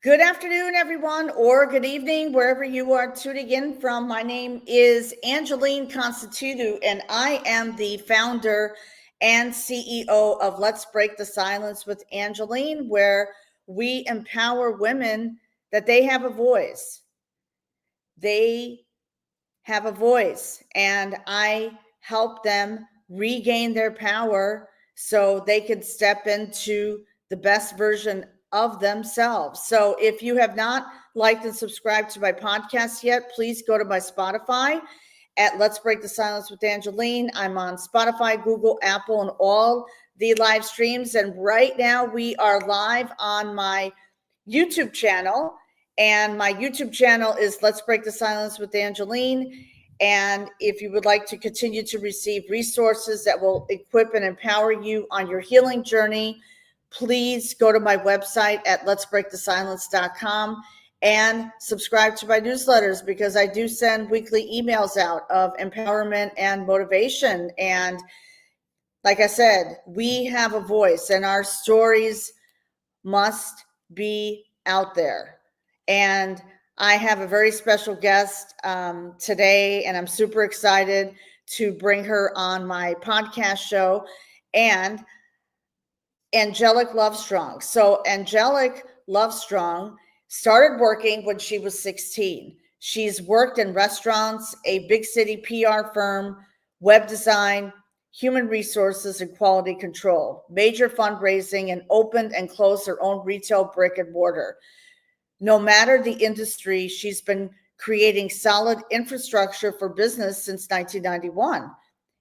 Good afternoon, everyone, or good evening, wherever you are tuning in from. My name is Angeline Constitutu, and I am the founder and CEO of Let's Break the Silence with Angeline, where we empower women that they have a voice. They have a voice, and I help them regain their power so they can step into the best version of themselves. So if you have not liked and subscribed to my podcast yet, please go to my Spotify at Let's Break the Silence with Angeline. I'm on Spotify, Google, Apple, and all the live streams. And right now we are live on my YouTube channel. And my YouTube channel is Let's Break the Silence with Angeline. And if you would like to continue to receive resources that will equip and empower you on your healing journey, please go to my website at letsbreakthesilence.com and subscribe to my newsletters, because I do send weekly emails out of empowerment and motivation. And like I said, we have a voice and our stories must be out there. And I have a very special guest today, and I'm super excited to bring her on my podcast show. And Angelic Lovestrong. So Angelic Lovestrong started working when she was 16. She's worked in restaurants, a big city PR firm, web design, human resources, and quality control, major fundraising, and opened and closed her own retail brick and mortar. No matter the industry, she's been creating solid infrastructure for business since 1991.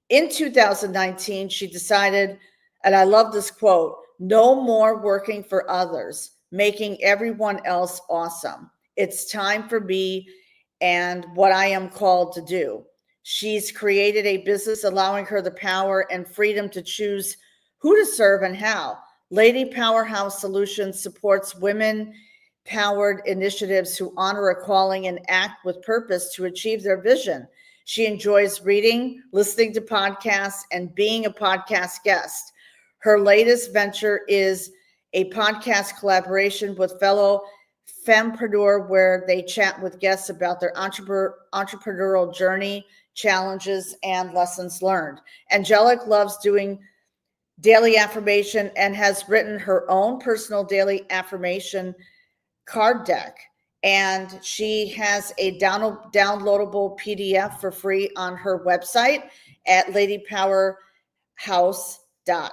In 2019, she decided, and I love this quote, "No more working for others, making everyone else awesome. It's time for me and what I am called to do." She's created a business allowing her the power and freedom to choose who to serve and how. Lady Powerhouse Solutions supports women-powered initiatives who honor a calling and act with purpose to achieve their vision. She enjoys reading, listening to podcasts, and being a podcast guest. Her latest venture is a podcast collaboration with fellow fempreneur, where they chat with guests about their entrepreneurial journey, challenges, and lessons learned. Angelic loves doing daily affirmation and has written her own personal daily affirmation card deck. And she has a downloadable PDF for free on her website at ladypowerhouse.com.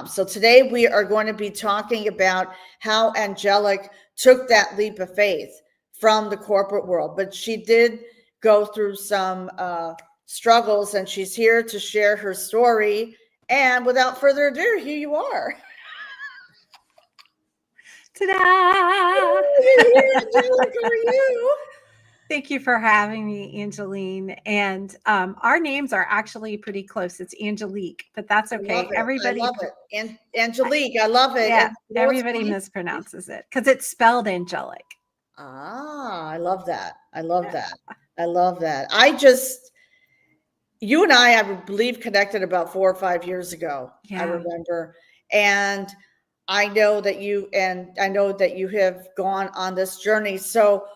So today we are going to be talking about how Angelic took that leap of faith from the corporate world, but she did go through some struggles, and she's here to share her story. And without further ado, here you are. Ta-da! Hey, Angelic, how are you? Thank you for having me, Angeline. And our names are actually pretty close. It's Angelique, but that's okay. Everybody, I love it. And Angelique, I love it. Yeah, and you know everybody mispronounces it because it's spelled angelic. I love that. I love that. I love that. You and I believe, connected about 4 or 5 years ago. Yeah. I remember. And I know that you have gone on this journey. So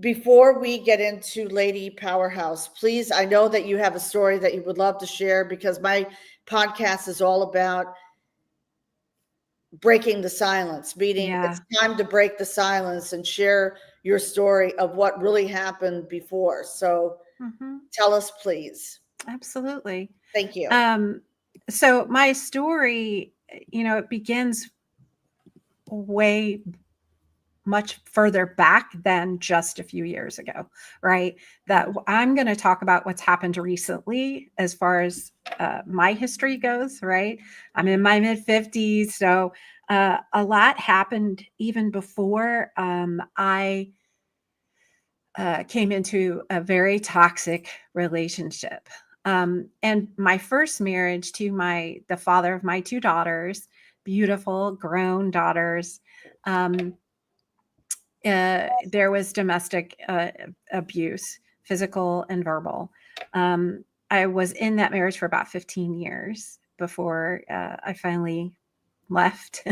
before we get into Lady Powerhouse, please, I know that you have a story that you would love to share, because my podcast is all about breaking the silence, meaning It's time to break the silence and share your story of what really happened before. So tell us, please. Absolutely. Thank you. So my story, it begins way much further back than just a few years ago, right? That I'm going to talk about what's happened recently as far as my history goes, right? I'm in my mid-50s, so a lot happened even before I came into a very toxic relationship. And my first marriage to the father of my 2 daughters, beautiful grown daughters, there was domestic abuse, physical and verbal. I was in that marriage for about 15 years before I finally left.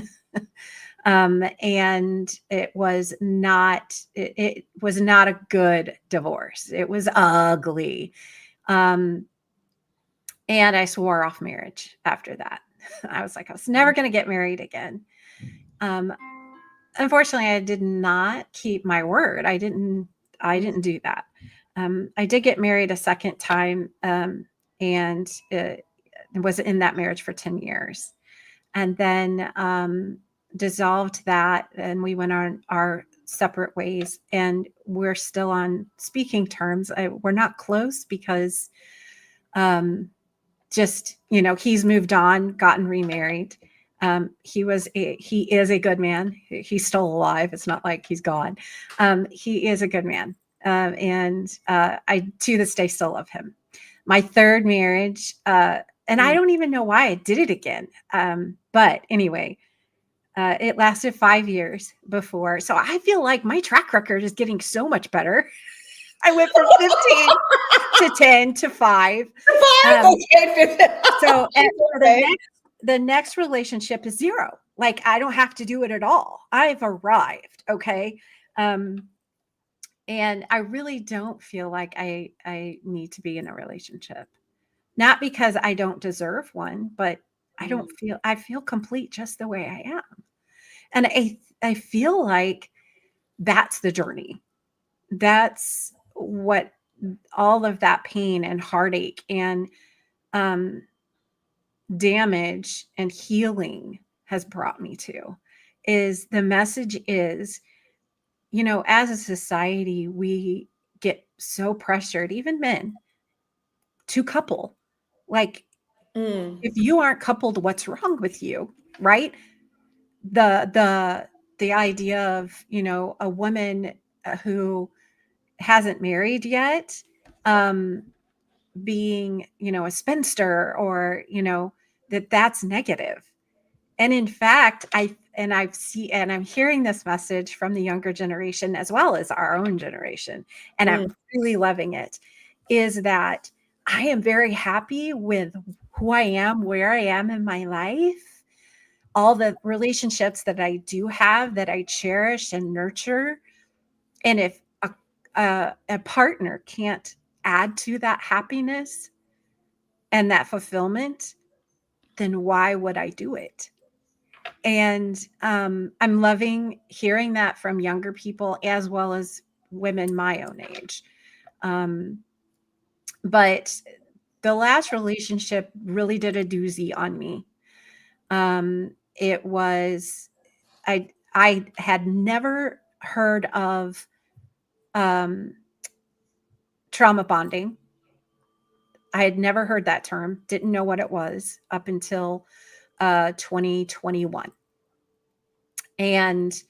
And it was not a good divorce. It was ugly. And I swore off marriage after that. I was like, I was never going to get married again. Unfortunately, I did not keep my word. I didn't do that. I did get married a second time, and was in that marriage for 10 years, and then dissolved that, and we went on our separate ways, and we're still on speaking terms. We're not close because just, he's moved on, gotten remarried. He is a good man. He's still alive. It's not like he's gone. He is a good man. And I, to this day, still love him. My third marriage, and I don't even know why I did it again. But anyway, it lasted 5 years before. So I feel like my track record is getting so much better. I went from 15 to 10 to 5. So the next relationship is 0. Like, I don't have to do it at all. I've arrived. Okay. And I really don't feel like I need to be in a relationship. Not because I don't deserve one, but I feel complete just the way I am. And I feel like that's the journey. That's what all of that pain and heartache and damage and healing has brought me to. Is the message is, as a society, we get so pressured, even men, to couple. Like, if you aren't coupled, what's wrong with you? Right? The idea of, a woman who hasn't married yet, being, a spinster, or, that's negative. And in fact, I'm hearing this message from the younger generation as well as our own generation, and I'm really loving it, is that I am very happy with who I am, where I am in my life, all the relationships that I do have, that I cherish and nurture. And if a partner can't add to that happiness and that fulfillment, then why would I do it? And I'm loving hearing that from younger people as well as women my own age. But the last relationship really did a doozy on me. It was, I had never heard of trauma bonding. I had never heard that term, didn't know what it was up until 2021. And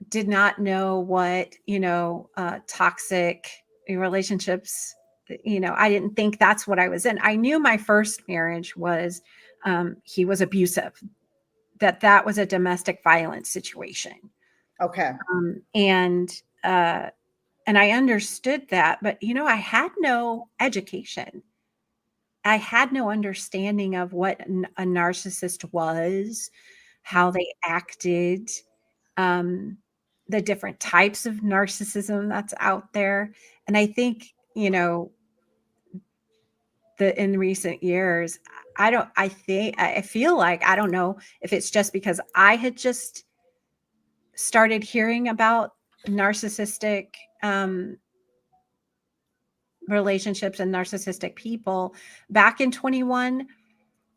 did not know what, toxic relationships, I didn't think that's what I was in. I knew my first marriage was, he was abusive, that was a domestic violence situation. Okay. And I understood that, but, I had no education. I had no understanding of what a narcissist was, how they acted, the different types of narcissism that's out there. And I think, in recent years, I feel like, I don't know if it's just because I had just started hearing about narcissistic relationships and narcissistic people back in 21,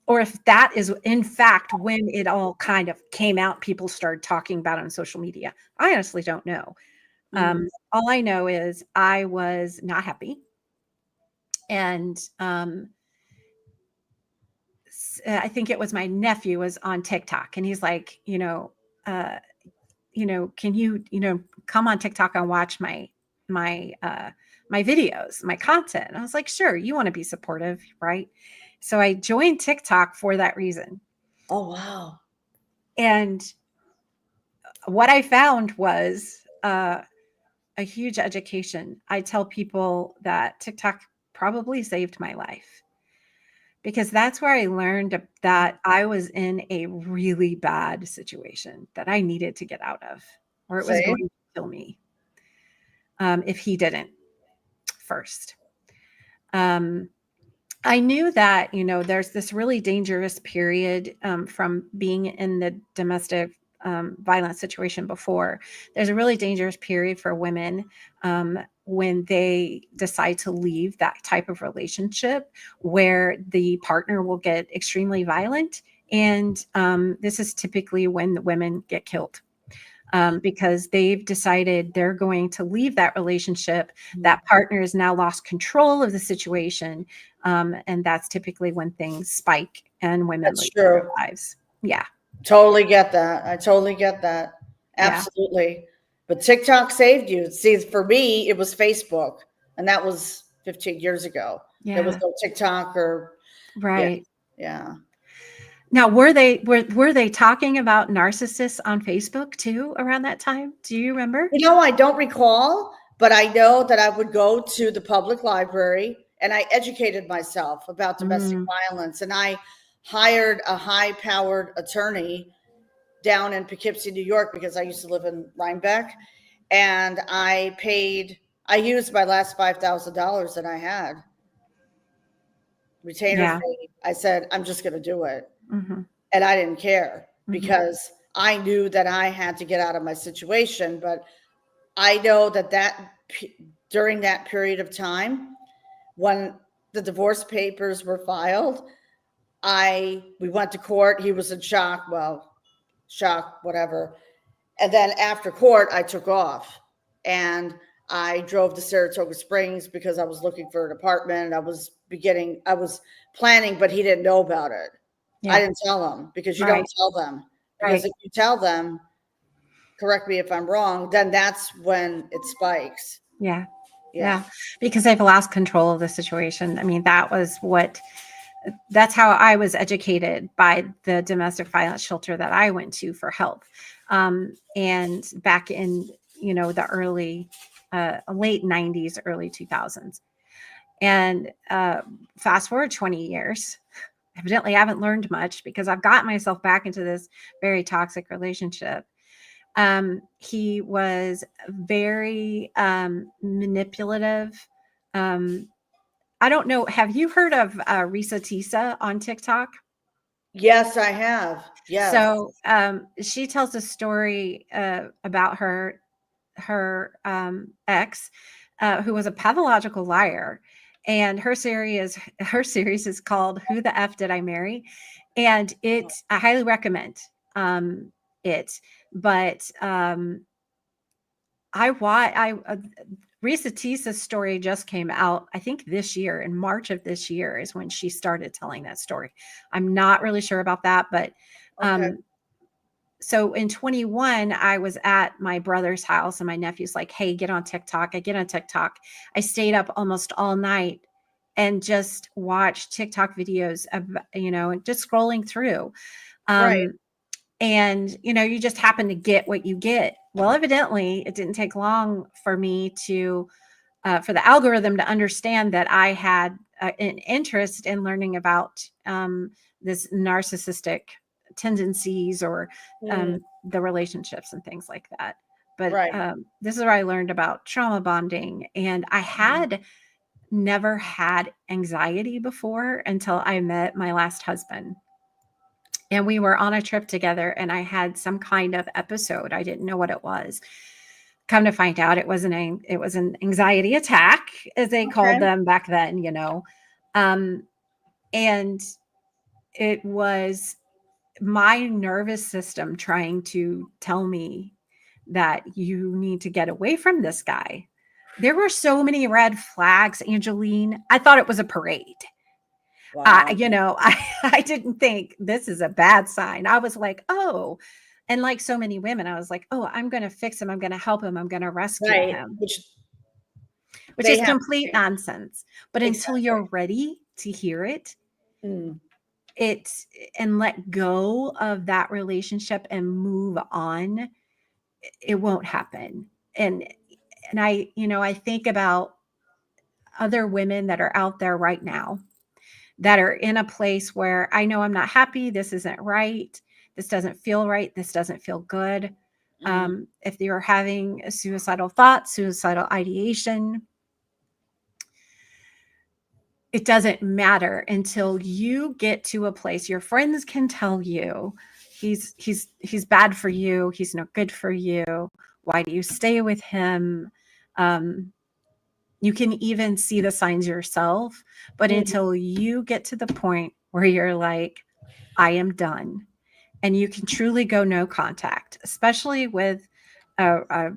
or if that is in fact when it all kind of came out, people started talking about it on social media. I honestly don't know. All I know is I was not happy. And I think it was my nephew was on TikTok, and he's like, can you, come on TikTok and watch my videos, my content? And I was like, sure, you want to be supportive, right? So I joined TikTok for that reason. Oh, wow. And what I found was a huge education. I tell people that TikTok probably saved my life, because that's where I learned that I was in a really bad situation that I needed to get out of, or it was Same. going to kill me if he didn't first. I knew that, there's this really dangerous period from being in the domestic violence situation before. There's a really dangerous period for women when they decide to leave that type of relationship where the partner will get extremely violent. And this is typically when the women get killed. Because they've decided they're going to leave that relationship. That partner has now lost control of the situation. And that's typically when things spike and women That's lose true. their lives. Yeah. Totally get that. I totally get that. Yeah. Absolutely. But TikTok saved you. See, for me, it was Facebook, and that was 15 years ago. There was Yeah. no TikTok or yeah, Right. yeah. Now, were they talking about narcissists on Facebook too around that time? Do you remember? I don't recall, but I know that I would go to the public library and I educated myself about domestic Mm, violence, and I hired a high-powered attorney down in Poughkeepsie, New York, because I used to live in Rhinebeck, and I used my last $5,000 that I had, retainer yeah. fee. I said, I'm just going to do it. Hmm. And I didn't care Hmm. because I knew that I had to get out of my situation. But I know that during that period of time, when the divorce papers were filed, we went to court. He was in shock. Well, shock, whatever. And then after court, I took off and I drove to Saratoga Springs because I was looking for an apartment. I was planning, but he didn't know about it. I Yeah. didn't tell him because you don't Right. tell them. Because Right. if you tell them, correct me if I'm wrong, then that's when it spikes. Yeah. Yeah. Yeah. Because they've lost control of the situation. I mean, that's how I was educated by the domestic violence shelter that I went to for help. And back in, the late 90s, early 2000s. And fast forward 20 years, evidently I haven't learned much because I've got myself back into this very toxic relationship. He was very manipulative. I don't know. Have you heard of Risa Tisa on TikTok? Yes, I have. Yes. So she tells a story about her ex, who was a pathological liar, and her series is called "Who the F Did I Marry?" And I highly recommend it. But Risa Tisa's story just came out, I think this year, in March of this year is when she started telling that story. I'm not really sure about that, but Okay. so in 21, I was at my brother's house and my nephew's like, hey, get on TikTok. I get on TikTok. I stayed up almost all night and just watched TikTok videos of, just scrolling through. Right. Um, and you just happen to get what you get. Well, evidently it didn't take long for me for the algorithm to understand that I had an interest in learning about this narcissistic tendencies or Mm, the relationships and things like that. But right. this is where I learned about trauma bonding, and I had never had anxiety before until I met my last husband. And we were on a trip together, and I had some kind of episode. I didn't know what it was. Come to find out, it was an anxiety attack, as they called Okay. them back then. Um, and it was my nervous system trying to tell me that you need to get away from this guy. There were so many red flags, Angeline. I thought it was a parade. Wow. I didn't think this is a bad sign. I was like, oh, and like so many women, I was like, oh, I'm going to fix him. I'm going to help him. I'm going to rescue Right. him, Which which they is have complete to. nonsense. But until Exactly. you're ready to hear it, Mm, it's and let go of that relationship and move on, it won't happen. And I think about other women that are out there right now that are in a place where I know I'm not happy. This isn't right. This doesn't feel right. This doesn't feel good. If you're having a suicidal thoughts, suicidal ideation, it doesn't matter until you get to a place your friends can tell you he's bad for you. He's no good for you. Why do you stay with him? You can even see the signs yourself, but until you get to the point where you're like, I am done, and you can truly go no contact, especially with a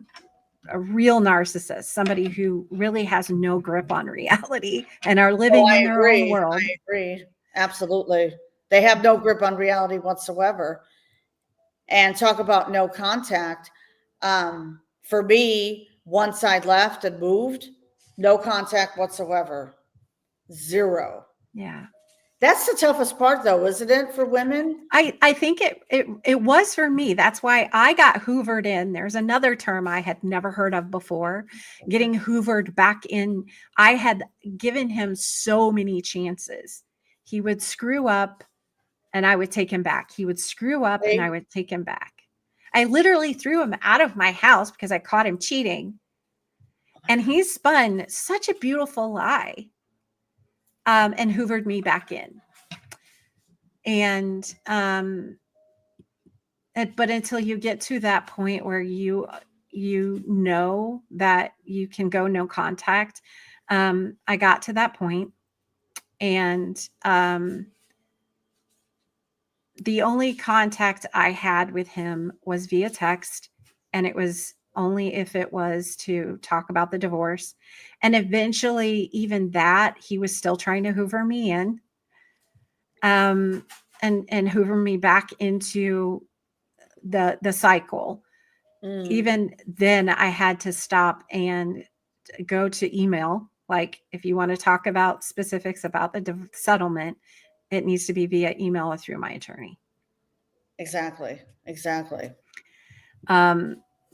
real narcissist, somebody who really has no grip on reality and are living in their own world. I agree. Absolutely. They have no grip on reality whatsoever. And talk about no contact. For me, once I left and moved, no contact whatsoever. Zero. Yeah. That's the toughest part, though, isn't it, for women? I think it was for me. That's why I got hoovered in. There's another term I had never heard of before, getting hoovered back in. I had given him so many chances. He would screw up and I would take him back. He would screw up and I would take him back. I literally threw him out of my house because I caught him cheating. And he spun such a beautiful lie and hoovered me back in. And but until you get to that point where you know that you can go no contact, I got to that point, and the only contact I had with him was via text, and it was only if it was to talk about the divorce. And eventually, even that, he was still trying to hoover me in, and hoover me back into the cycle. Even then I had to stop and go to email. Like, if you want to talk about specifics about the settlement, it needs to be via email or through my attorney. Exactly.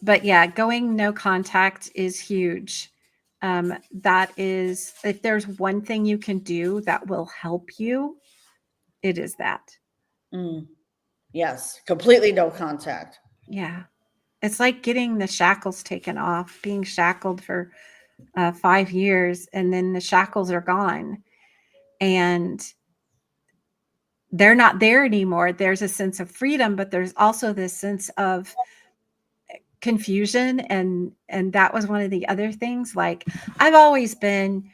But yeah, going no contact is huge. That is, if there's one thing you can do that will help you, it is that. Yes, completely no contact. Yeah. It's like getting the shackles taken off, being shackled for 5 years, and then the shackles are gone and they're not there anymore. There's a sense of freedom, but there's also this sense of confusion. And that was one of the other things. Like, I've always been,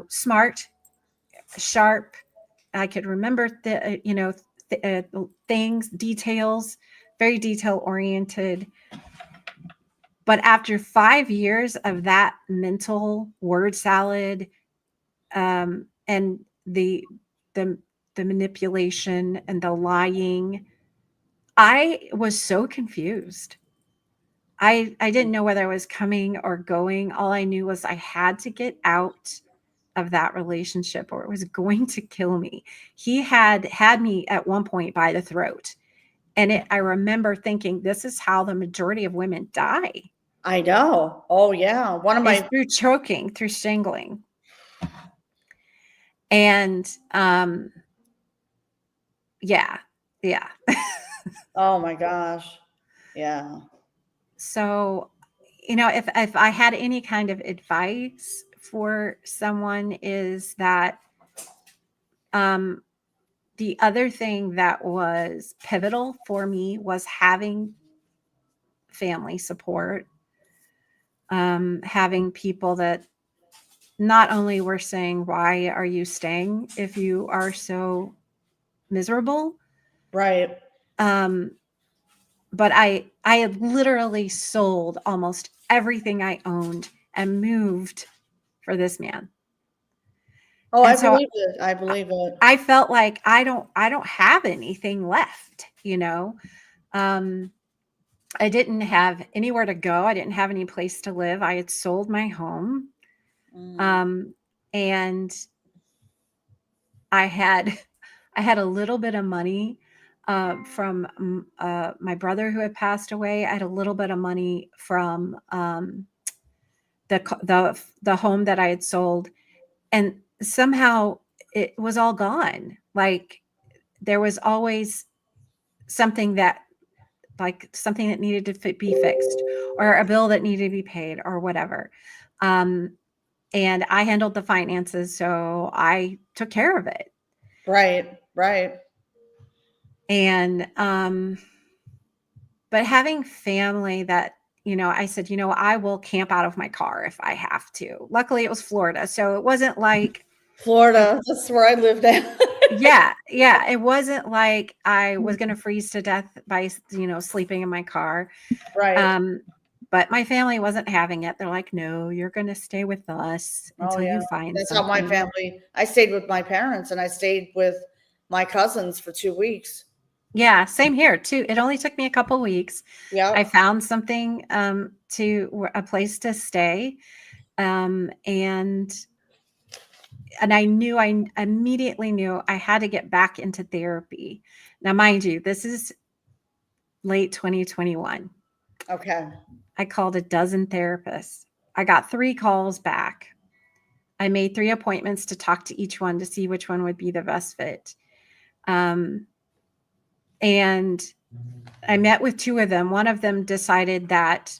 smart, sharp. I could remember things, details, very detail oriented. But after 5 years of that mental word salad, and the manipulation and the lying, I was so confused. I didn't know whether I was coming or going. All I knew was I had to get out of that relationship or it was going to kill me. He had me at one point by the throat. And I remember thinking, this is how the majority of women die. I know. Oh yeah. Through choking, through strangling. And yeah. Oh my gosh. Yeah. So, if I had any kind of advice for someone, is that the other thing that was pivotal for me was having family support, having people that not only were saying, why are you staying if you are so miserable? Right. But I had literally sold almost everything I owned and moved for this man. Oh, I believe it. I believe it. I felt like I don't have anything left, I didn't have anywhere to go. I didn't have any place to live. I had sold my home. And I had a little bit of money from my brother who had passed away. I had a little bit of money from the home that I had sold, and somehow it was all gone. Like there was always something that needed to be fixed, or a bill that needed to be paid, or whatever. And I handled the finances, so I took care of it. Right. Right. And but having family that, I said, I will camp out of my car if I have to. Luckily it was Florida, so it wasn't like Florida, that's where I live now. yeah, it wasn't like I was going to freeze to death by, sleeping in my car. Right. But my family wasn't having it. They're like, no, you're going to stay with us Oh until yeah. you find That's how my something. family, I stayed with my parents and I stayed with my cousins for 2 weeks. Yeah, same here too. It only took me a couple weeks. I Yeah. found something, a place to stay. And I immediately knew I had to get back into therapy. Now, mind you, this is late 2021. Okay. I called a dozen therapists. I got 3 calls back. I made 3 appointments to talk to each one to see which one would be the best fit. And I met with 2 of them. One of them decided that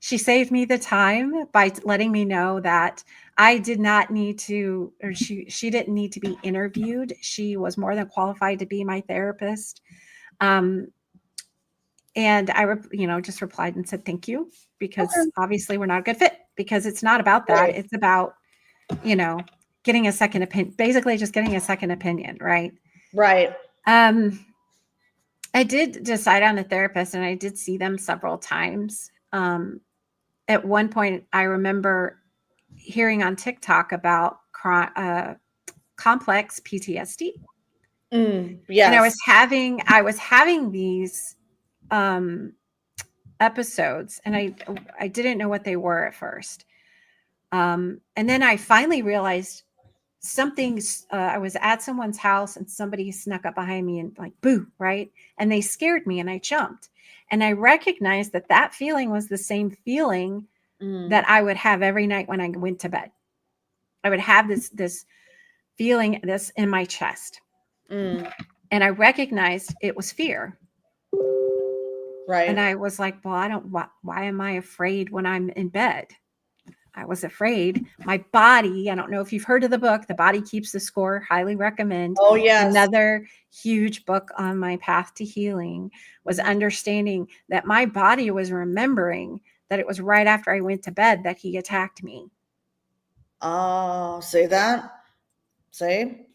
she saved me the time by letting me know that I did not need to, or she didn't need to be interviewed. She was more than qualified to be my therapist. And I, just replied and said, thank you, because obviously we're not a good fit, because it's not about that. Right. It's about, getting a second opinion, basically just getting a second opinion. Right. Right. I did decide on a therapist, and I did see them several times. At one point, I remember hearing on TikTok about complex PTSD. Yes. And I was having these episodes, and I didn't know what they were at first. And then I finally realized I was at someone's house and somebody snuck up behind me and like, boo, right? And they scared me and I jumped. And I recognized that feeling was the same feeling that I would have every night when I went to bed. I would have this feeling, this in my chest. And I recognized it was fear. Right. And I was like, well, why am I afraid when I'm in bed? I was afraid. My body, I don't know if you've heard of the book, The Body Keeps the Score, highly recommend. Oh, yes. Another huge book on my path to healing was understanding that my body was remembering that it was right after I went to bed that he attacked me. Oh, say that. See?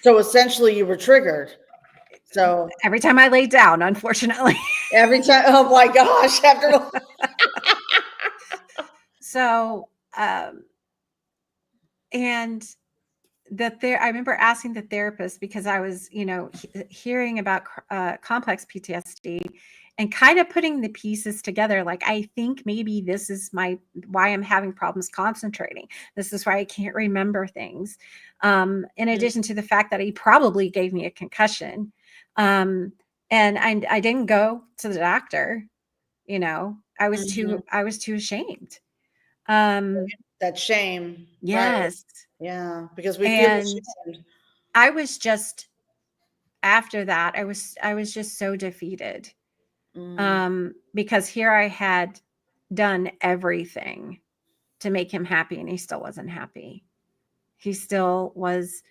So essentially you were triggered. So every time I laid down, unfortunately. Every time, oh my gosh, after So, and I remember asking the therapist, because I was, hearing about complex PTSD and kind of putting the pieces together. Like, I think maybe this is why I'm having problems concentrating. This is why I can't remember things. In addition to the fact that he probably gave me a concussion. And I didn't go to the doctor, I was too ashamed. that shame. Yes. Right. Yeah. Because we feel ashamed. I was just, after that, I was just so defeated. Because here I had done everything to make him happy, and he still wasn't happy. He still was,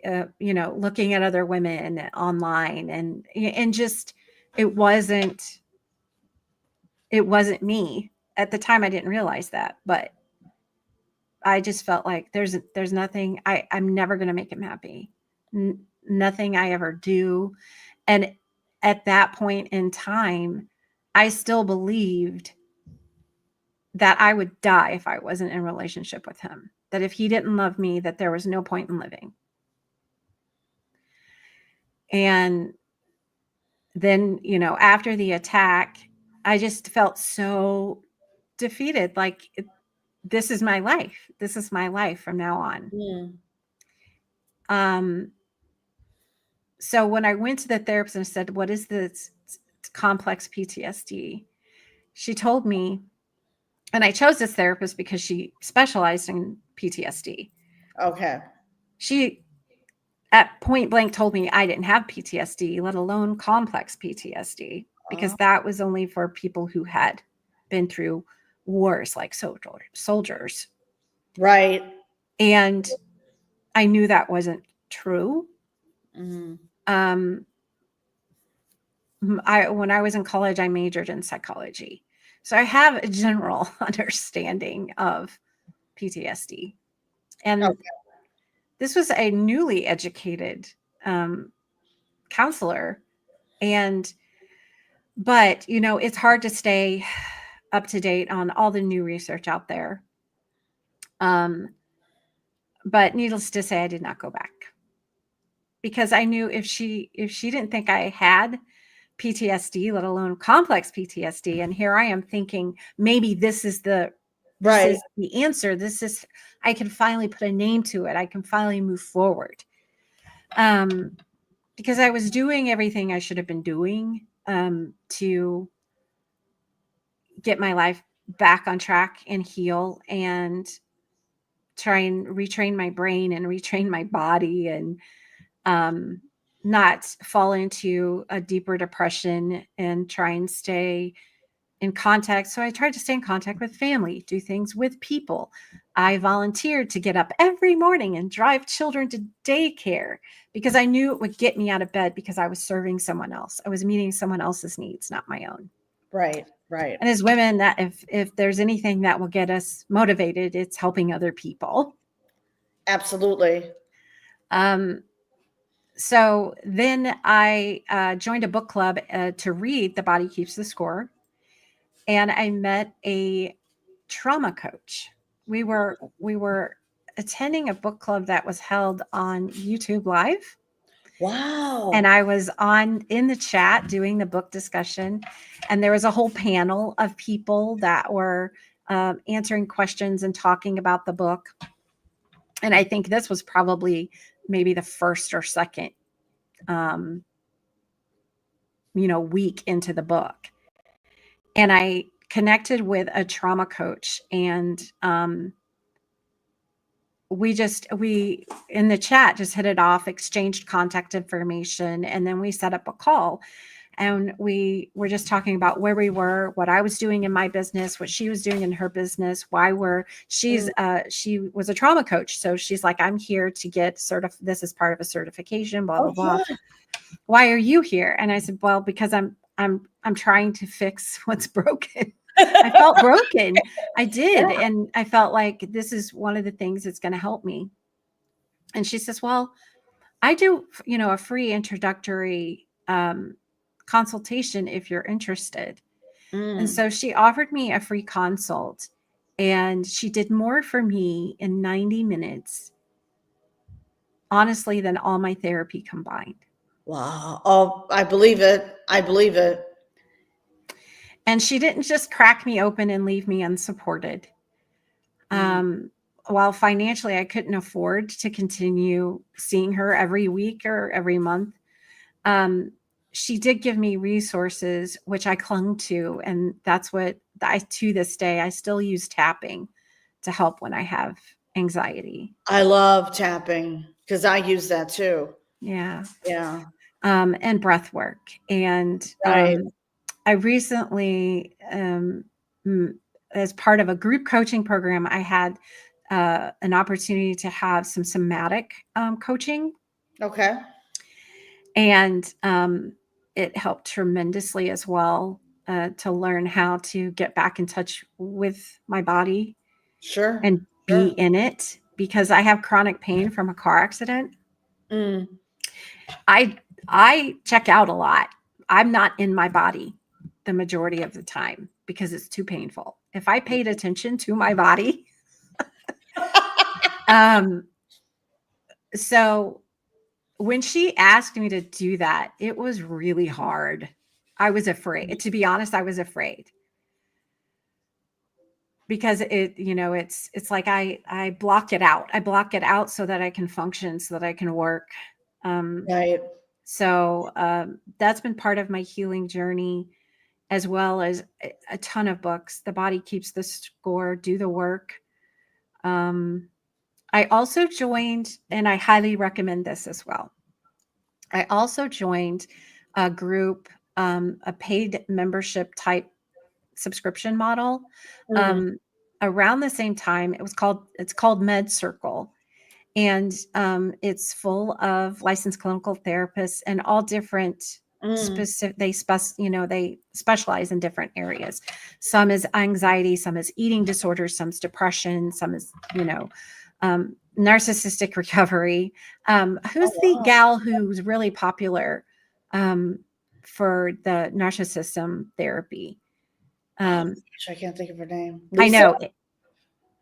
looking at other women online, and just, it wasn't me. At the time, I didn't realize that, but I just felt like there's nothing, I'm never going to make him happy. Nothing I ever do. And at that point in time, I still believed that I would die if I wasn't in a relationship with him. That if he didn't love me, that there was no point in living. And then, after the attack, I just felt so defeated. Like, this is my life. This is my life from now on. So when I went to the therapist and said, what is this complex PTSD? She told me And I chose this therapist because she specialized in PTSD. Okay. She at point blank told me I didn't have PTSD, let alone complex PTSD, because that was only for people who had been through wars like soldiers. Right. And I knew that wasn't true. Mm-hmm. When I was in college, I majored in psychology. So I have a general understanding of PTSD. And Okay. this was a newly educated counselor. But, it's hard to stay up to date on all the new research out there. But needless to say, I did not go back because I knew if she didn't think I had PTSD, let alone complex PTSD, and here I am thinking maybe this is the Right. answer. I can finally put a name to it. I can finally move forward. Because I was doing everything I should have been doing to get my life back on track and heal and try and retrain my brain and retrain my body and not fall into a deeper depression and try and stay in contact. So I tried to stay in contact with family, do things with people. I volunteered to get up every morning and drive children to daycare because I knew it would get me out of bed because I was serving someone else. I was meeting someone else's needs, not my own. Right. Right. And as women, that if there's anything that will get us motivated, it's helping other people. Absolutely. So then I joined a book club to read The Body Keeps the Score. And I met a trauma coach. We were attending a book club that was held on YouTube Live. Wow. And I was in the chat doing the book discussion. And there was a whole panel of people that were answering questions and talking about the book. And I think this was probably maybe the first or second week into the book. And I connected with a trauma coach, and we in the chat just hit it off, exchanged contact information, and then we set up a call. And we were just talking about where we were, what I was doing in my business, what she was doing in her business, she was a trauma coach. So she's like, I'm here to get this is part of a certification, blah, blah, blah. Yeah. Why are you here? And I said, well, because I'm trying to fix what's broken. I felt broken. I did. Yeah. And I felt like this is one of the things that's going to help me. And she says, well, I do, a free introductory consultation if you're interested. And so she offered me a free consult, and she did more for me in 90 minutes, honestly, than all my therapy combined. Wow. Oh, I believe it. I believe it. And she didn't just crack me open and leave me unsupported. While financially I couldn't afford to continue seeing her every week or every month, she did give me resources, which I clung to. And that's what to this day, I still use tapping to help when I have anxiety. I love tapping because I use that too. Yeah. Yeah. And breath work. And right. I recently, as part of a group coaching program, I had an opportunity to have some somatic coaching. Okay. And it helped tremendously as well to learn how to get back in touch with my body. Sure. And be in it, because I have chronic pain from a car accident. I check out a lot. I'm not in my body the majority of the time because it's too painful. If I paid attention to my body, so when she asked me to do that, it was really hard. I was afraid. To be honest, I was afraid. Because it's like I block it out. I block it out so that I can function, so that I can work. Right. So that's been part of my healing journey. as well as a ton of books. The Body Keeps the Score, Do the Work. I also joined, and I highly recommend this as well. I also joined a group, a paid membership type subscription model. Around the same time, it's called Med Circle, and it's full of licensed clinical therapists and all different specific. They specialize in different areas. Some is anxiety, some is eating disorders, some is depression, some is narcissistic recovery. Who's the gal who's really popular for the narcissism therapy? I can't think of her name. Lisa? I know.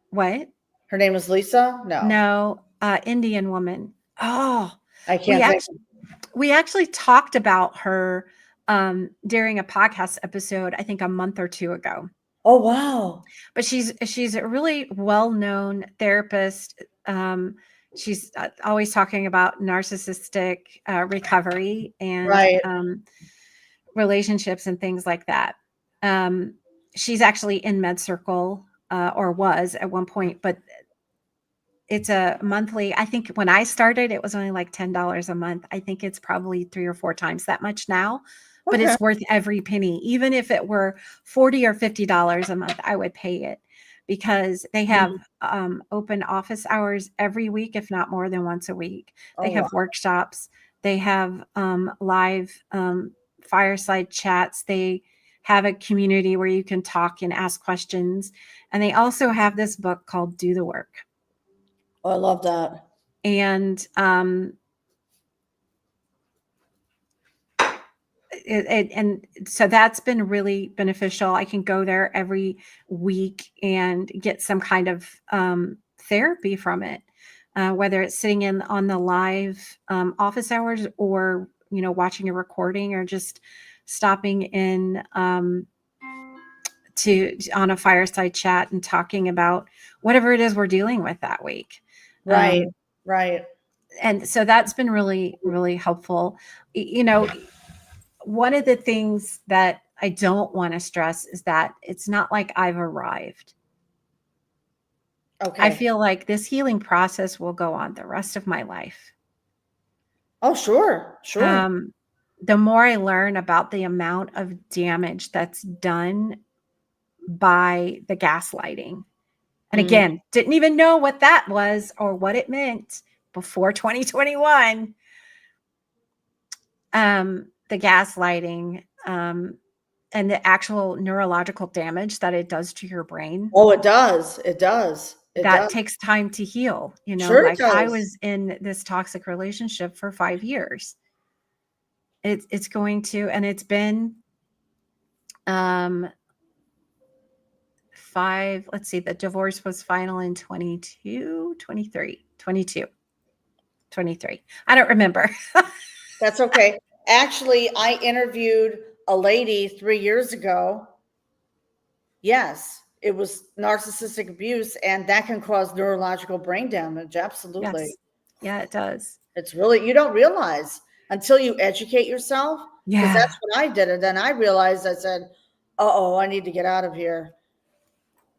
What? Her name is Lisa? No, Indian woman. Oh, I can't we actually talked about her during a podcast episode, I think a month or two ago. Oh, wow. But she's a really well-known therapist. She's always talking about narcissistic recovery and relationships and things like that. She's actually in Med Circle, or was at one point, but it's a monthly. I think when I started, it was only like $10 a month. I think it's probably 3 or 4 times that much now, but it's worth every penny. Even if it were $40 or $50 a month, I would pay it, because they have open office hours every week, if not more than once a week. They have workshops. They have live fireside chats. They have a community where you can talk and ask questions. And they also have this book called Do the Work. Oh, I love that. And so that's been really beneficial. I can go there every week and get some kind of therapy from it, whether it's sitting in on the live office hours, or watching a recording, or just stopping in on a fireside chat and talking about whatever it is we're dealing with that week. Right. And so that's been really, really helpful. One of the things that I don't want to stress is that it's not like I've arrived. Okay. I feel like this healing process will go on the rest of my life. Oh, sure. The more I learn about the amount of damage that's done by the gaslighting, and again, didn't even know what that was or what it meant before 2021. The gaslighting and the actual neurological damage that it does to your brain. Oh, it does. That takes time to heal. Sure, like I was in this toxic relationship for 5 years. It's going to, and it's been 5, let's see, the divorce was final in 22. I don't remember. That's okay. Actually, I interviewed a lady 3 years ago. Yes, it was narcissistic abuse, and that can cause neurological brain damage. Absolutely. Yes. Yeah, it does. It's really, you don't realize until you educate yourself. Yeah. Because that's what I did. And then I realized, I said, I need to get out of here.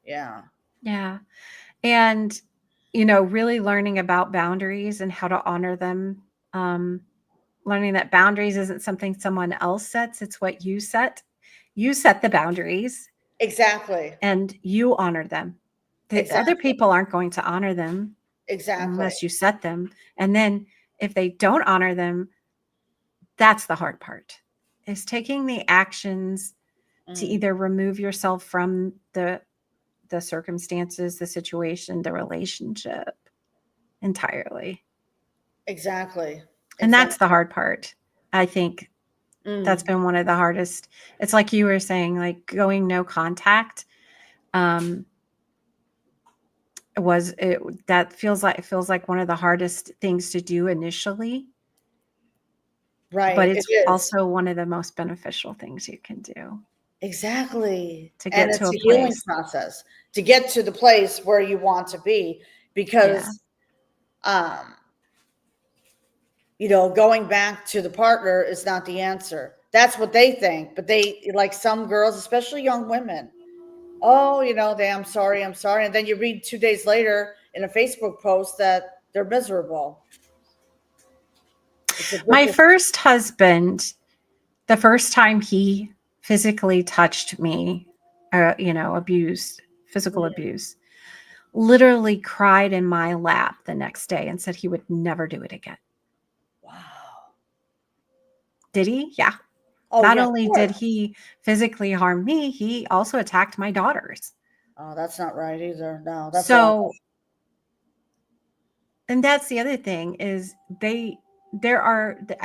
Yeah. Yeah. And, really learning about boundaries and how to honor them. Learning that boundaries isn't something someone else sets. It's what you set. You set the boundaries. Exactly. And you honor them. The other people aren't going to honor them. Exactly. Unless you set them. And then if they don't honor them, that's the hard part, is taking the actions to either remove yourself from the circumstances, the situation, the relationship entirely. Exactly. And that's the hard part. I think that's been one of the hardest. It's like you were saying, like going no contact. That feels like one of the hardest things to do initially. Right. But it's also one of the most beneficial things you can do. Exactly. To get to a healing process, to get to the place where you want to be, because, going back to the partner is not the answer. That's what they think. But they, like some girls, especially young women, oh, I'm sorry, I'm sorry. And then you read 2 days later in a Facebook post that they're miserable. It's a My vicious. first husband, the first time he physically touched me, abused, physical abuse, literally cried in my lap the next day and said he would never do it again. Wow. Did he? Yeah. Oh, Not yeah, of only did course. he physically harm me, he also attacked my daughters. Oh, that's not right either. No, that's awful. So, and that's the other thing is I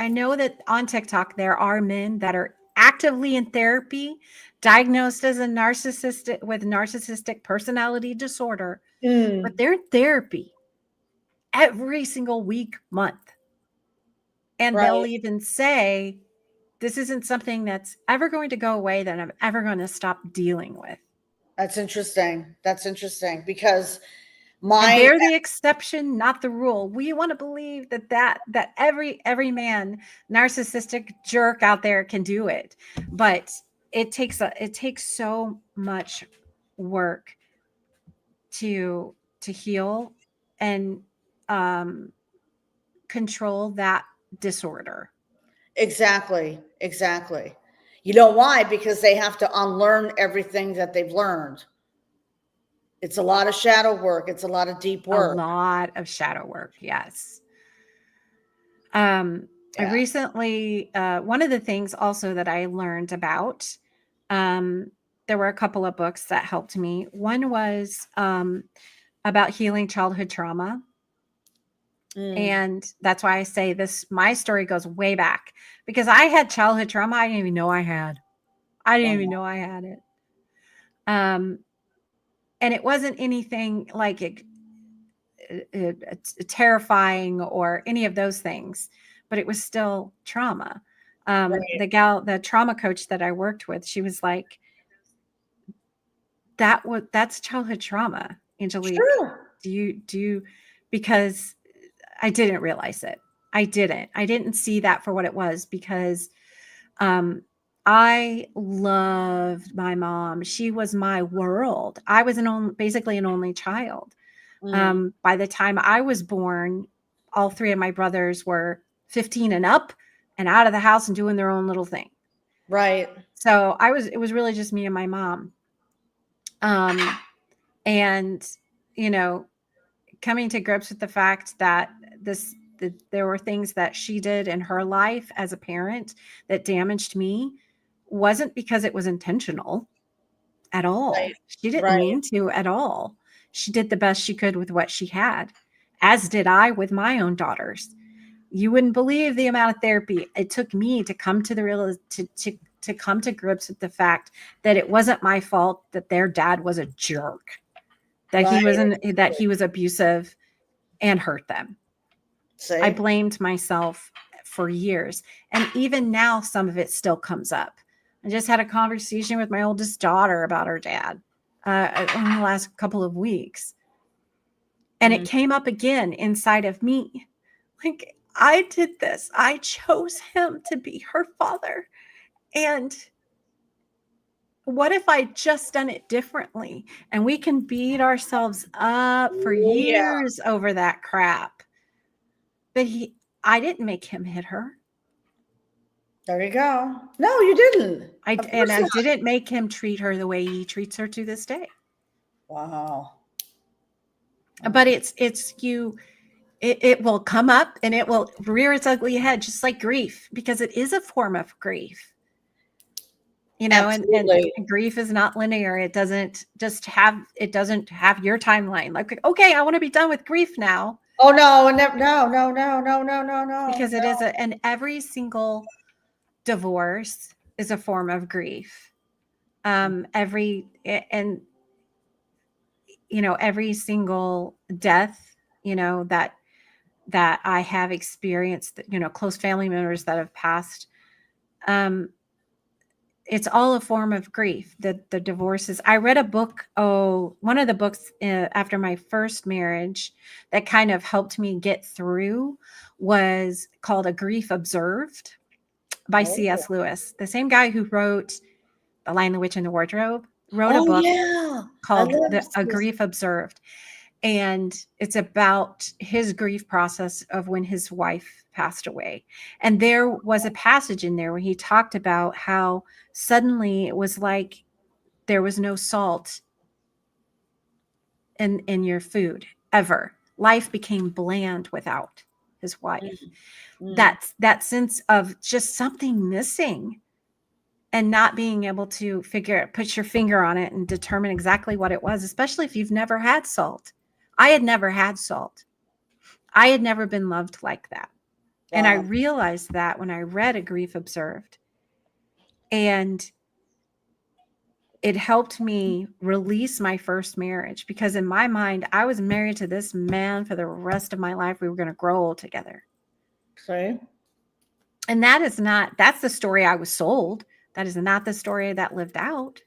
know that on TikTok, there are men that are actively in therapy, diagnosed as with narcissistic personality disorder, but Mm, they're in therapy every single week, month. And they'll right. even say, this isn't something that's ever going to go away, that I'm ever going to stop dealing with. That's interesting. That's interesting because And my they're the exception, not the rule. We want to believe that every man, narcissistic jerk out there can do it, but it takes so much work to heal and um, control that disorder. exactly, exactly. You know why? Because they have to unlearn everything that they've learned. It's a lot of shadow work. It's a lot of deep A work. lot of shadow work, yes. I Yeah. recently, one of the things also that I learned about, um, there were a couple of books that helped me. One was about healing childhood trauma. Mm. And that's why I say this, my story goes way back because I had childhood trauma I didn't even know I had. I didn't even Wow. know I had it. Um, and it wasn't anything like terrifying or any of those things, but it was still trauma. Right. The trauma coach that I worked with, she was like, that's childhood trauma, Angelique. Sure. Do you, because I didn't realize it. I didn't see that for what it was because um, I loved my mom. She was my world. I was basically an only child. Mm. By the time I was born, all three of my brothers were 15 and up and out of the house and doing their own little thing. Right. So it was really just me and my mom. Um, and, you know, coming to grips with the fact that there were things that she did in her life as a parent that damaged me wasn't because it was intentional at all. Right. She didn't Right. mean to at all. She did the best she could with what she had, as did I with my own daughters. You wouldn't believe the amount of therapy it took me to come to the real to come to grips with the fact that it wasn't my fault that their dad was a jerk, Right. that he was abusive and hurt them. I See? blamed myself for years. And even now, some of it still comes up. I just had a conversation with my oldest daughter about her dad in the last couple of weeks. And it Mm. came up again inside of me. Like, I did this. I chose him to be her father. And what if I just done it differently? And we can beat ourselves up for Oh, yeah. years over that crap. But I didn't make him hit her. There you go. No, you didn't. Of And course I not. didn't make him treat her the way he treats her to this day. Wow. But it will come up and it will rear its ugly head, just like grief, because it is a form of grief. You know, and Absolutely. grief is not linear. It doesn't have your timeline. Like, okay, I want to be done with grief now, Oh, no, no, no, no, no, no, no, no, no, because it is and every single divorce is a form of grief. Every and every single death, that I have experienced, close family members that have passed, um, it's all a form of grief. The divorces. I read a book, one of the books after my first marriage that kind of helped me get through was called A Grief Observed. by Oh, C.S. Lewis, the same guy who wrote The Lion, the Witch, and the Wardrobe, wrote a oh book yeah. I called love A this. Grief Observed. And it's about his grief process of when his wife passed away. And there was a passage in there where he talked about how suddenly it was like there was no salt in your food ever. Life became bland without his wife. Mm. That sense of just something missing and not being able to put your finger on it and determine exactly what it was, especially if you've never had salt. I had never had salt. I had never been loved like that. And I Wow. realized that when I read A Grief Observed. And it helped me release my first marriage, because in my mind, I was married to this man for the rest of my life. We were going to grow old together. See? And that's the story I was sold. That is not the story that lived out.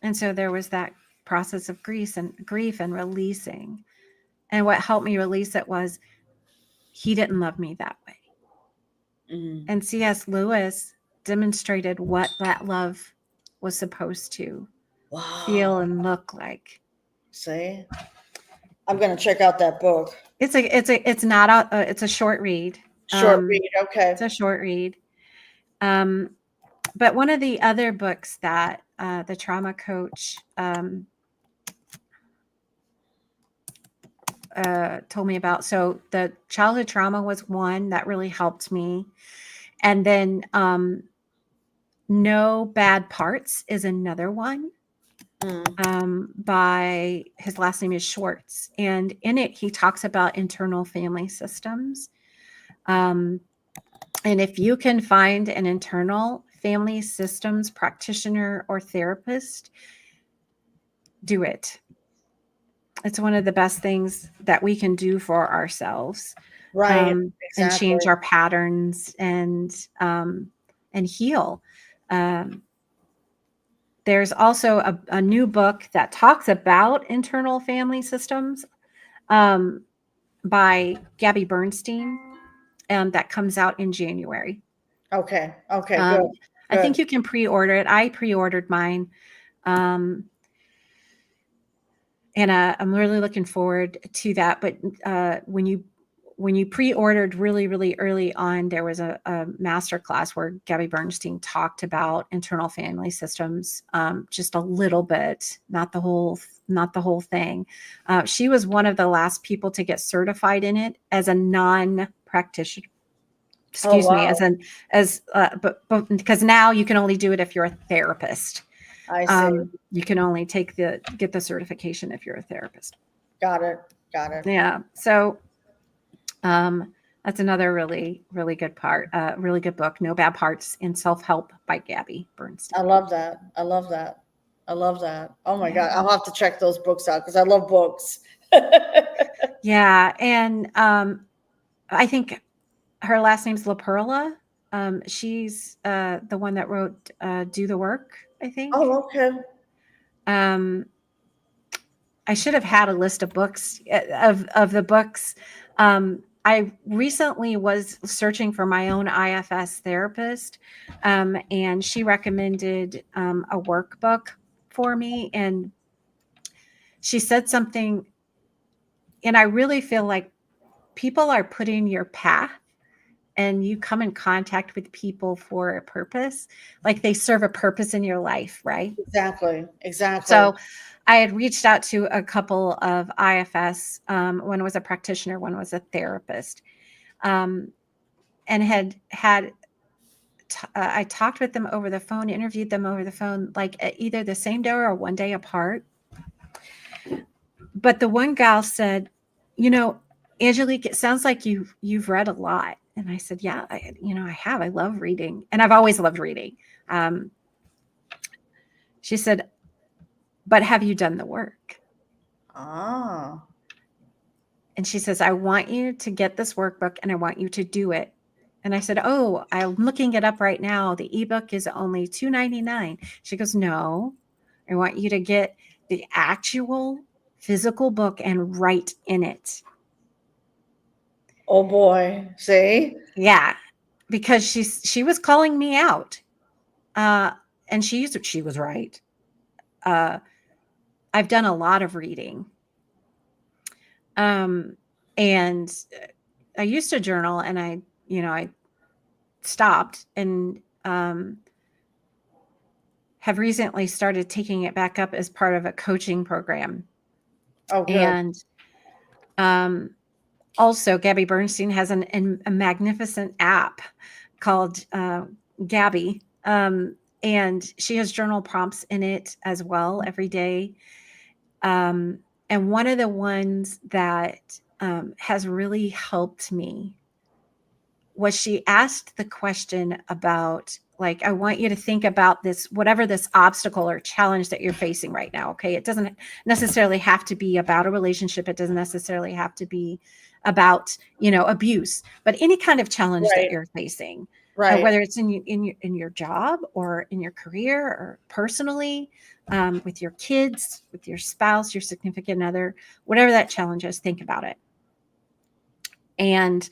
And so there was that process of grief and releasing. And what helped me release it was he didn't love me that way. Mm. And C.S. Lewis demonstrated what that love was supposed to Wow. feel and look like. See? I'm going to check out that book. It's a short read. Short read. Okay. It's a short read. But one of the other books that the trauma coach told me about. So the childhood trauma was one that really helped me. And then No Bad Parts is another one. By his last name is Schwartz. And in it, he talks about internal family systems. And if you can find an internal family systems practitioner or therapist, do it. It's one of the best things that we can do for ourselves. Right. And Exactly. change our patterns and heal. There's also a new book that talks about internal family systems by Gabby Bernstein that comes out in January. Okay. Okay. Good. I think you can pre-order it. I pre-ordered mine. And I'm really looking forward to that. But when you pre-ordered really, really early on, there was a master class where Gabby Bernstein talked about internal family systems, just a little bit, not the whole thing. She was one of the last people to get certified in it as a non-practitioner. Excuse me, but because now you can only do it if you're a therapist. I see. You can only get the certification if you're a therapist. Got it. Yeah. So that's another really, really good really good book, No Bad Parts in Self-Help by Gabby Bernstein. I love that. Oh my God. I'll have to check those books out because I love books. Yeah. And I think her last name's LaPerla. She's the one that wrote Do the Work, I think. Oh, okay. I should have had a list of books of the books. I recently was searching for my own IFS therapist, and she recommended a workbook for me. And she said something, and I really feel like people are put in your path and you come in contact with people for a purpose, like they serve a purpose in your life, right? Exactly. So I had reached out to a couple of IFS. One was a practitioner, one was a therapist, and I talked with them over the phone, interviewed them over the phone, like either the same day or one day apart. But the one gal said, Angelique, it sounds like you've read a lot. And I said, yeah, I have. I love reading, and I've always loved reading. She said, but have you done the work? Ah. And she says, I want you to get this workbook and I want you to do it. And I said, oh, I'm looking it up right now. The ebook is only $2.99. She goes, no, I want you to get the actual physical book and write in it. Oh boy. See? Yeah. because she was calling me out. And she was right. I've done a lot of reading. And I used to journal, and I stopped, and have recently started taking it back up as part of a coaching program. Oh, good. And also, Gabby Bernstein has a magnificent app called Gabby, and she has journal prompts in it as well every day. And one of the ones that has really helped me was she asked the question about, like, I want you to think about this, whatever this obstacle or challenge that you're facing right now. Okay. It doesn't necessarily have to be about a relationship. It doesn't necessarily have to be about, abuse, but any kind of challenge that Right. you're facing, Right. whether it's in your job or in your career or personally, with your kids, with your spouse, your significant other, whatever that challenge is, think about it. And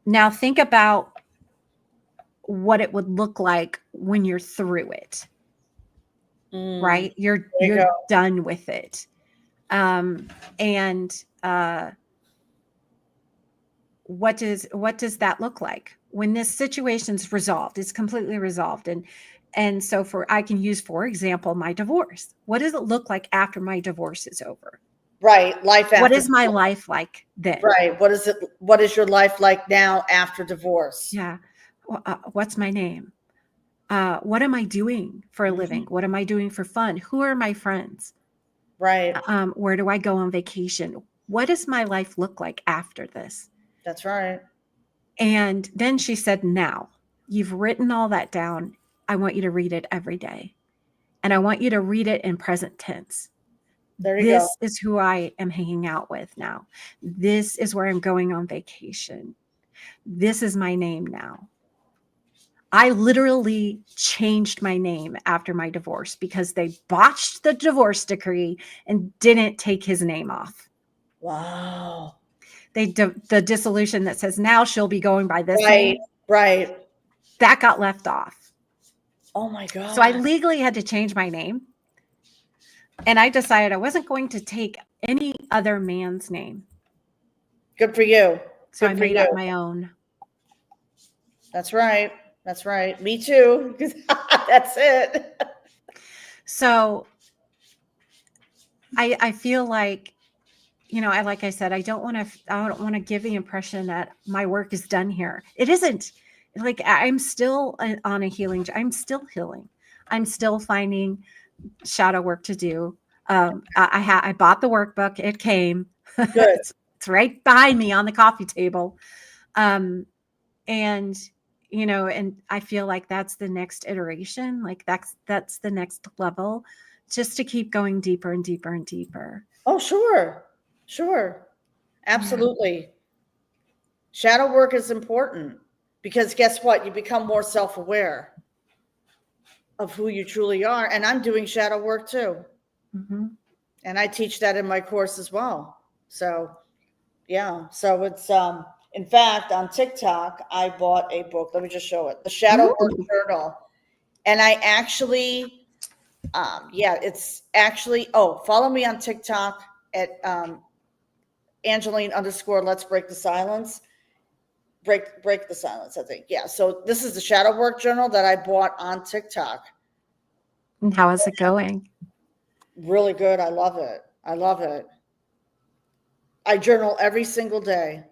now think about what it would look like when you're through it, right? You're done with it. And what does that look like when this situation's resolved? It's completely resolved. And so I can use, for example, my divorce. What does it look like after my divorce is over? Right. Life after. What is my life like then? Right. What is your life like now after divorce? Yeah. What's my name? What am I doing for a living? What am I doing for fun? Who are my friends? Right. Where do I go on vacation? What does my life look like after this? That's right. And then she said, now you've written all that down. I want you to read it every day. And I want you to read it in present tense. There you go. This is who I am hanging out with now. This is where I'm going on vacation. This is my name now. I literally changed my name after my divorce because they botched the divorce decree and didn't take his name off. Wow. The dissolution that says now she'll be going by this Right. name. Right. That got left off. Oh my God. So I legally had to change my name. And I decided I wasn't going to take any other man's name. Good for you. So I made up my own. That's right. That's right. Me too. That's it. So I feel like, like I said, I don't want to give the impression that my work is done here. It isn't. Like, I'm still on a healing. I'm still healing. I'm still finding shadow work to do. I bought the workbook. It came. Good. It's right behind me on the coffee table. And I feel like that's the next iteration. Like that's the next level, just to keep going deeper and deeper and deeper. Oh, sure. Sure. Absolutely. Yeah. Shadow work is important because guess what? You become more self-aware of who you truly are. And I'm doing shadow work too. Mm-hmm. And I teach that in my course as well. So yeah. So it's, in fact, on TikTok, I bought a book. Let me just show it. The Shadow Work Journal. And I actually, it's actually, follow me on TikTok at Angeline _ Let's Break the Silence. Break the silence, I think. Yeah. So this is the Shadow Work Journal that I bought on TikTok. And how is it going? Really good. I love it. I love it. I journal every single day.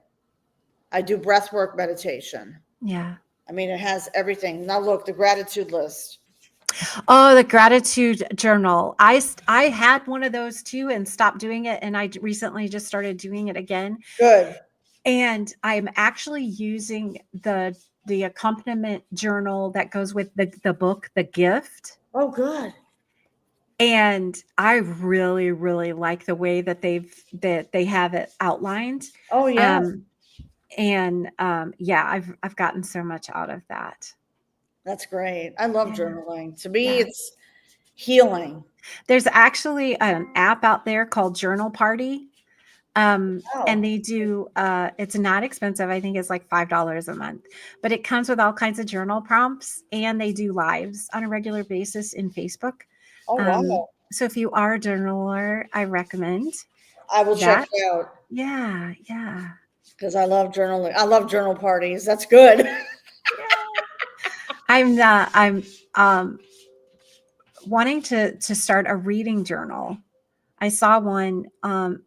I do breath work meditation. Yeah. I mean, it has everything. Now look, the gratitude list. Oh, the gratitude journal. I had one of those too and stopped doing it. And I recently just started doing it again. Good. And I'm actually using the accompaniment journal that goes with the book, The Gift. Oh, good. And I really, really like the way that they have it outlined. Oh, yeah. I've gotten so much out of that. That's great. I love journaling. To me, it's healing. There's actually an app out there called Journal Party. And they do, it's not expensive. I think it's like $5 a month, but it comes with all kinds of journal prompts, and they do lives on a regular basis in Facebook. Oh, wow. So if you are a journaler, I recommend I will check that. it out Yeah. Yeah. because I love journaling. I love journal parties. That's good. I'm wanting to start a reading journal. I saw one on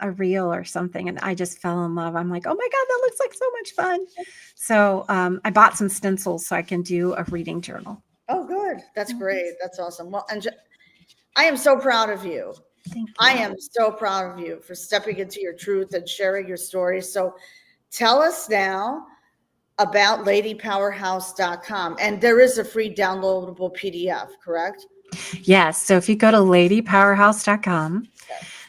a reel or something, and I just fell in love. I'm like, oh my God, that looks like so much fun. So I bought some stencils so I can do a reading journal. Oh, good. That's great. That's awesome. Well, I am so proud of you. Thank you. I am so proud of you for stepping into your truth and sharing your story. So tell us now about ladypowerhouse.com. And there is a free downloadable PDF, correct? Yes. So if you go to ladypowerhouse.com,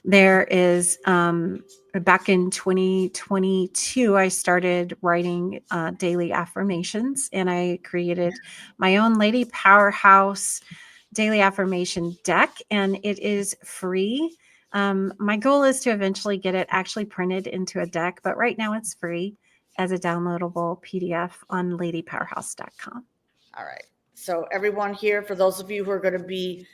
there is, back in 2022, I started writing daily affirmations, and I created my own Lady Powerhouse daily affirmation deck, and it is free. My goal is to eventually get it actually printed into a deck, but right now it's free as a downloadable PDF on ladypowerhouse.com. All right. So everyone here, for those of you who are going to be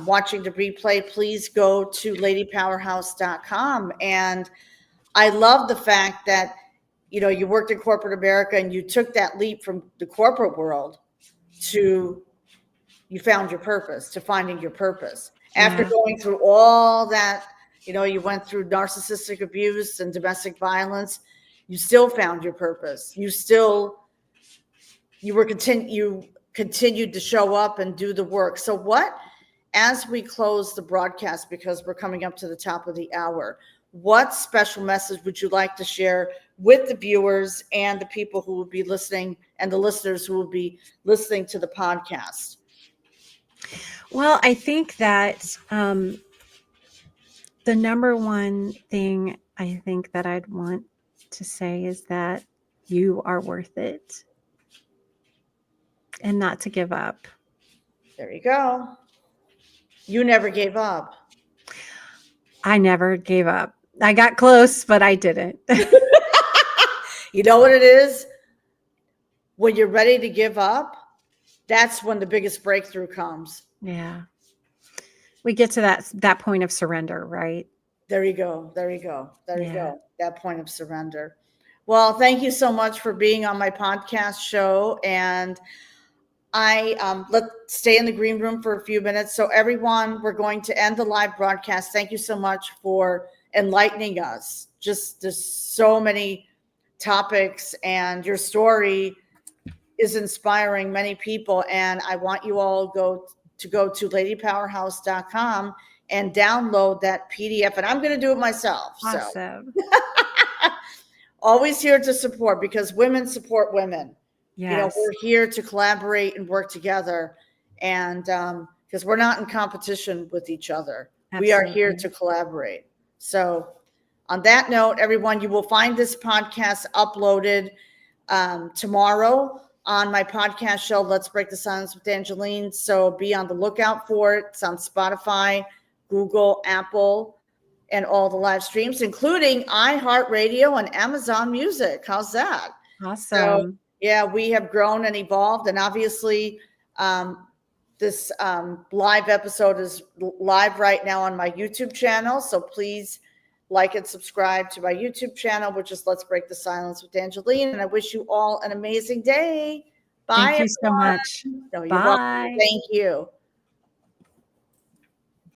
watching the replay, please go to ladypowerhouse.com. And I love the fact that, you worked in corporate America and you took that leap from the corporate world to you found your purpose, to finding your purpose. After going through all that, you went through narcissistic abuse and domestic violence, you still found your purpose. You continued to show up and do the work. So as we close the broadcast, because we're coming up to the top of the hour, what special message would you like to share with the viewers and the people who will be listening, and the listeners who will be listening to the podcast? Well, I think that the number one thing I think that I'd want to say is that you are worth it, and not to give up. There you go. You never gave up. I never gave up. I got close, but I didn't. You know what it is? When you're ready to give up, that's when the biggest breakthrough comes. Yeah. We get to that point of surrender, right? There you go. There you go. There you go. That point of surrender. Well, thank you so much for being on my podcast show. And let's stay in the green room for a few minutes. So everyone, we're going to end the live broadcast. Thank you so much for enlightening us. Just there's so many topics, and your story is inspiring many people. And I want you all go to ladypowerhouse.com and download that PDF. And I'm going to do it myself. Awesome. So always here to support, because women support women. Yes. We're here to collaborate and work together, and because we're not in competition with each other. Absolutely. We are here to collaborate. So on that note, everyone, you will find this podcast uploaded tomorrow on my podcast show, Let's Break the Silence with Angeline. So be on the lookout for it. It's on Spotify, Google, Apple, and all the live streams, including iHeartRadio and Amazon Music. How's that? Awesome. So, yeah, we have grown and evolved. And obviously, this live episode is live right now on my YouTube channel. So please like and subscribe to my YouTube channel, which is Let's Break the Silence with Angeline. And I wish you all an amazing day. Bye. Thank you so much. No, you're Bye. welcome. Thank you.